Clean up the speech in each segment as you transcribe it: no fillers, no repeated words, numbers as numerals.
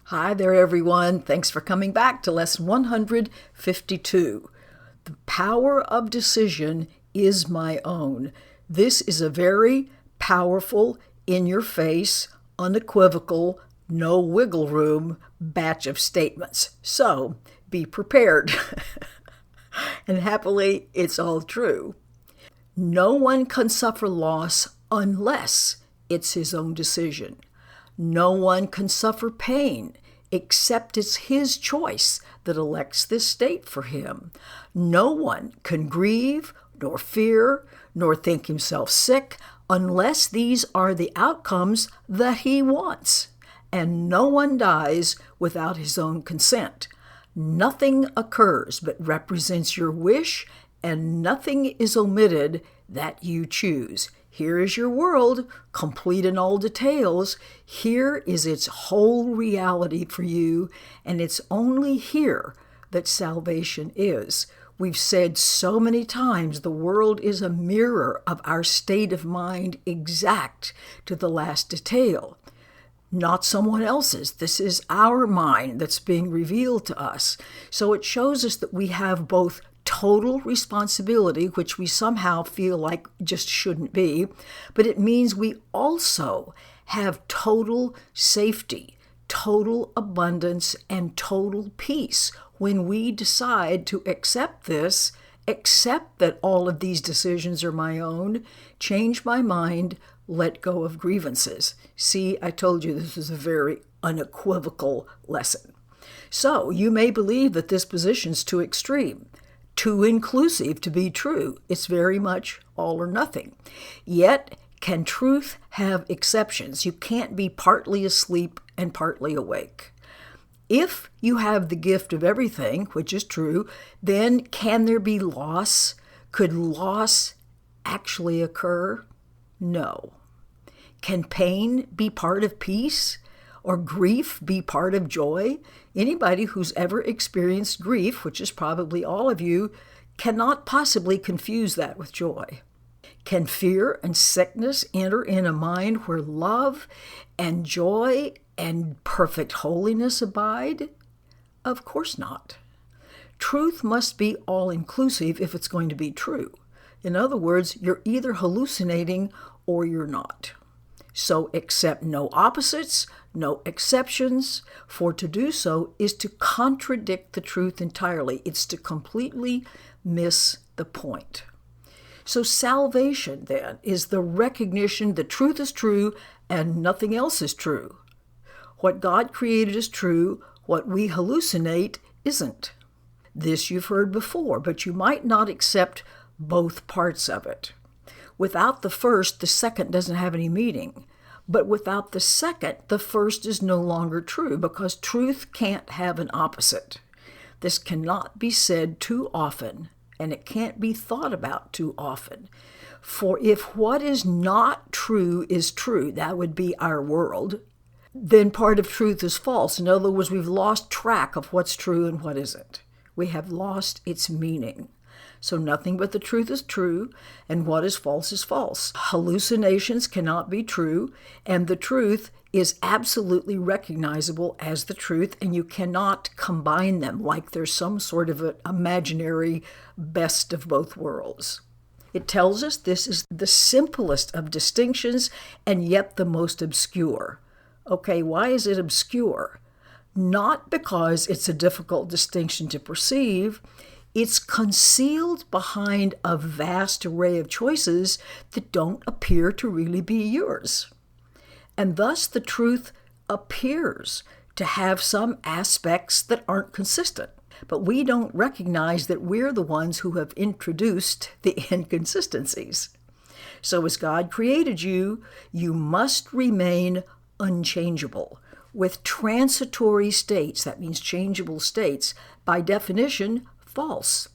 Hi there, everyone. Thanks for coming back to lesson 152. The power of decision is my own. This is a very powerful, in-your-face, unequivocal, no wiggle room batch of statements. So be prepared. And happily, it's all true. No one can suffer loss unless it's his own decision. No one can suffer pain except it's his choice that elects this state for him. No one can grieve, nor fear, nor think himself sick unless these are the outcomes that he wants. And no one dies without his own consent. Nothing occurs but represents your wish, and nothing is omitted that you choose. Here is your world, complete in all details. Here is its whole reality for you, and it's only here that salvation is. We've said so many times the world is a mirror of our state of mind, exact to the last detail. Not someone else's. This is our mind that's being revealed to us. So it shows us that we have both total responsibility, which we somehow feel like just shouldn't be, but it means we also have total safety, total abundance, and total peace when we decide to accept this, accept that all of these decisions are my own, change my mind, let go of grievances. See, I told you this was a very unequivocal lesson. So you may believe that this position's too extreme, too inclusive to be true. It's very much all or nothing. Yet, can truth have exceptions? You can't be partly asleep and partly awake. If you have the gift of everything, which is true, then can there be loss? Could loss actually occur? No. Can pain be part of peace? Or grief be part of joy? Anybody who's ever experienced grief, which is probably all of you, cannot possibly confuse that with joy. Can fear and sickness enter in a mind where love and joy and perfect holiness abide? Of course not. Truth must be all-inclusive if it's going to be true. In other words, you're either hallucinating or you're not. So accept no opposites, no exceptions, for to do so is to contradict the truth entirely. It's to completely miss the point. So salvation, then, is the recognition the truth is true and nothing else is true. What God created is true, what we hallucinate isn't. This you've heard before, but you might not accept both parts of it. Without the first, the second doesn't have any meaning. But without the second, the first is no longer true because truth can't have an opposite. This cannot be said too often, and it can't be thought about too often. For if what is not true is true, that would be our world, then part of truth is false. In other words, we've lost track of what's true and what isn't. We have lost its meaning. So nothing but the truth is true, and what is false. Hallucinations cannot be true, and the truth is absolutely recognizable as the truth, and you cannot combine them like there's some sort of an imaginary best of both worlds. It tells us this is the simplest of distinctions, and yet the most obscure. Okay, why is it obscure? Not because it's a difficult distinction to perceive. It's concealed behind a vast array of choices that don't appear to really be yours. And thus the truth appears to have some aspects that aren't consistent. But we don't recognize that we're the ones who have introduced the inconsistencies. So as God created you, you must remain unchangeable. With transitory states, that means changeable states, by definition, false.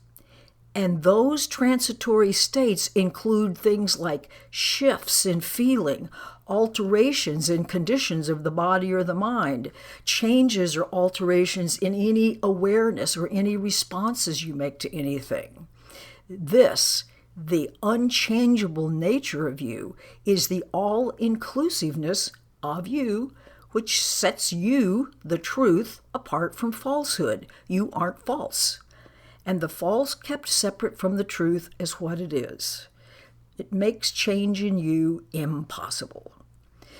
And those transitory states include things like shifts in feeling, alterations in conditions of the body or the mind, changes or alterations in any awareness or any responses you make to anything. This, the unchangeable nature of you, is the all-inclusiveness of you, which sets you, the truth, apart from falsehood. You aren't false. And the false kept separate from the truth is what it is. It makes change in you impossible.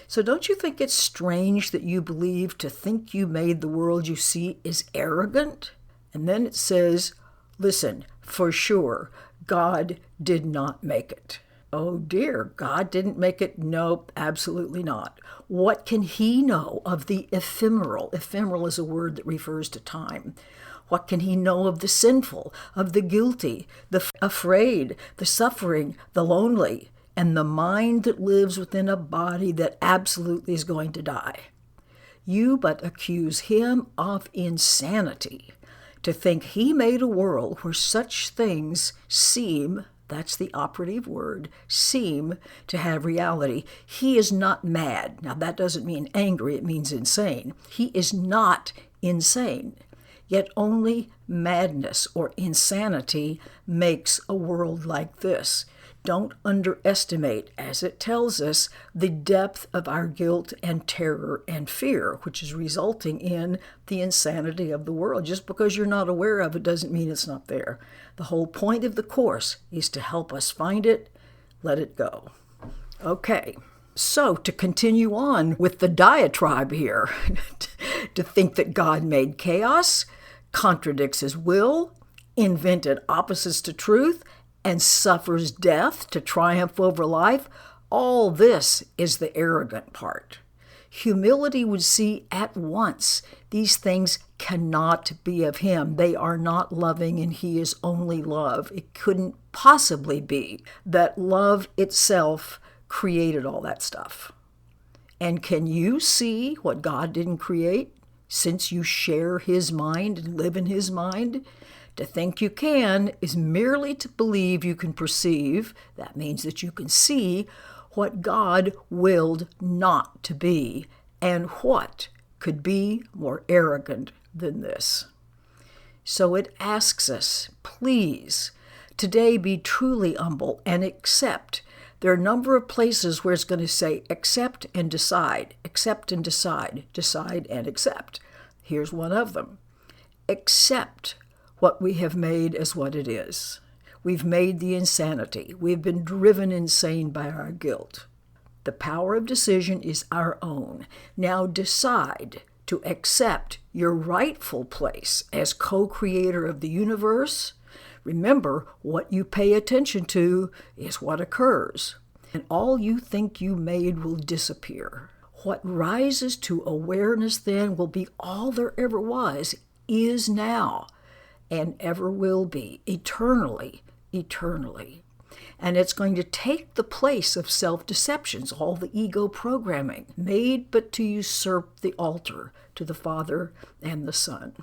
So don't you think it's strange that you believe to think you made the world you see is arrogant? And then it says, listen, for sure, God did not make it. Oh dear, God didn't make it? Nope, absolutely not. What can he know of the ephemeral? Ephemeral is a word that refers to time. What can he know of the sinful, of the guilty, the afraid, the suffering, the lonely, and the mind that lives within a body that absolutely is going to die? You but accuse him of insanity to think he made a world where such things seem, that's the operative word, seem to have reality. He is not mad. Now that doesn't mean angry, it means insane. He is not insane. Yet only madness or insanity makes a world like this. Don't underestimate, as it tells us, the depth of our guilt and terror and fear, which is resulting in the insanity of the world. Just because you're not aware of it doesn't mean it's not there. The whole point of the course is to help us find it, let it go. Okay, so to continue on with the diatribe here, to think that God made chaos, contradicts his will, invented opposites to truth, and suffers death to triumph over life, all this is the arrogant part. Humility would see at once these things cannot be of him. They are not loving, and he is only love. It couldn't possibly be that love itself created all that stuff. And can you see what God didn't create, since you share his mind and live in his mind? To think you can is merely to believe you can perceive, that means that you can see, what God willed not to be, and what could be more arrogant than this. So it asks us, please, today be truly humble and accept. There are a number of places where it's going to say accept and decide, decide and accept. Here's one of them. Accept what we have made as what it is. We've made the insanity. We've been driven insane by our guilt. The power of decision is our own. Now decide to accept your rightful place as co-creator of the universe. Remember, what you pay attention to is what occurs, and all you think you made will disappear. What rises to awareness then will be all there ever was, is now, and ever will be, eternally. And it's going to take the place of self-deceptions, all the ego programming, made but to usurp the altar to the Father and the Son.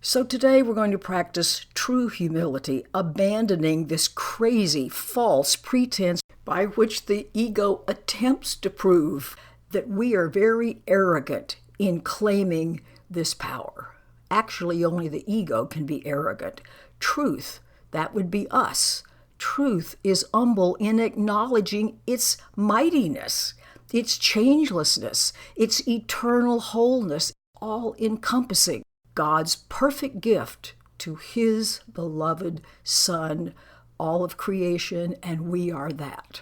So today we're going to practice true humility, abandoning this crazy, false pretense by which the ego attempts to prove that we are very arrogant in claiming this power. Actually, only the ego can be arrogant. Truth, that would be us. Truth is humble in acknowledging its mightiness, its changelessness, its eternal wholeness, all-encompassing. God's perfect gift to his beloved Son, all of creation, and we are that.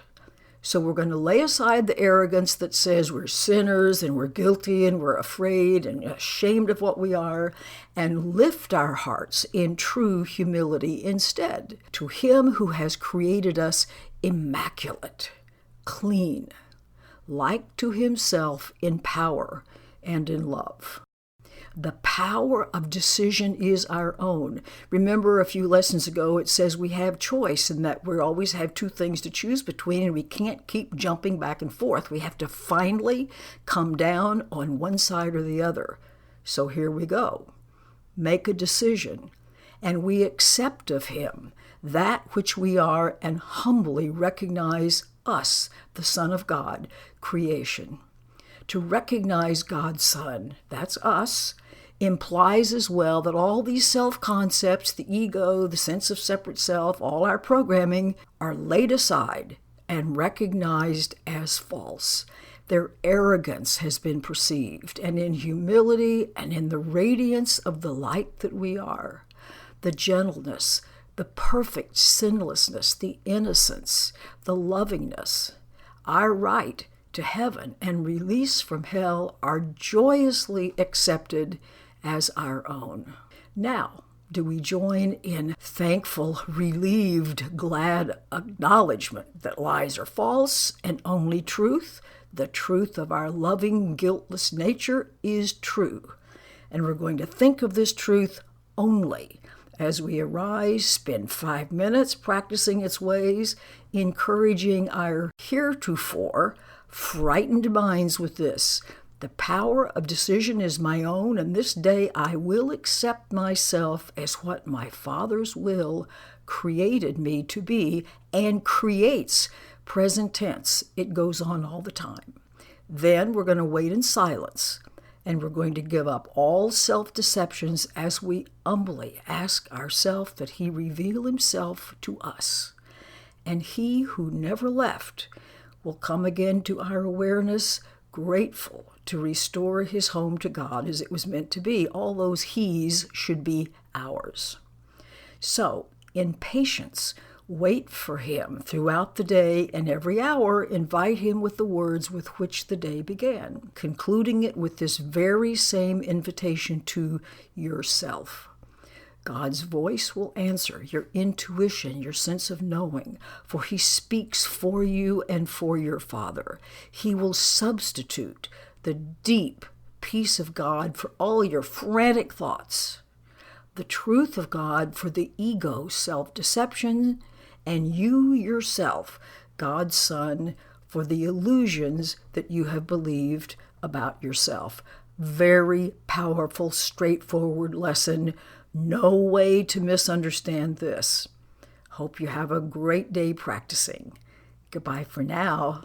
So we're going to lay aside the arrogance that says we're sinners and we're guilty and we're afraid and ashamed of what we are, and lift our hearts in true humility instead to him who has created us immaculate, clean, like to himself in power and in love. The power of decision is our own. Remember a few lessons ago it says we have choice and that we always have two things to choose between, and we can't keep jumping back and forth. We have to finally come down on one side or the other. So here we go. Make a decision, and we accept of him that which we are and humbly recognize us, the Son of God, creation. To recognize God's Son, that's us, implies as well that all these self-concepts, the ego, the sense of separate self, all our programming, are laid aside and recognized as false. Their arrogance has been perceived, and in humility and in the radiance of the light that we are, the gentleness, the perfect sinlessness, the innocence, the lovingness, our right to heaven and release from hell are joyously accepted as our own. Now, do we join in thankful, relieved, glad acknowledgement that lies are false and only truth, the truth of our loving, guiltless nature, is true? And we're going to think of this truth only as we arise, spend 5 minutes practicing its ways, encouraging our heretofore frightened minds with this: the power of decision is my own, and this day I will accept myself as what my Father's will created me to be, and creates. Present tense, it goes on all the time. Then we're going to wait in silence, and we're going to give up all self-deceptions as we humbly ask ourselves that He reveal Himself to us. And He who never left will come again to our awareness, grateful to restore His home to God as it was meant to be. All those He's should be ours. So, in patience, wait for Him throughout the day, and every hour invite Him with the words with which the day began, concluding it with this very same invitation to yourself. God's voice will answer your intuition, your sense of knowing, for He speaks for you and for your Father. He will substitute the deep peace of God for all your frantic thoughts, the truth of God for the ego self-deception, and you yourself, God's Son, for the illusions that you have believed about yourself. Very powerful, straightforward lesson. No way to misunderstand this. Hope you have a great day practicing. Goodbye for now.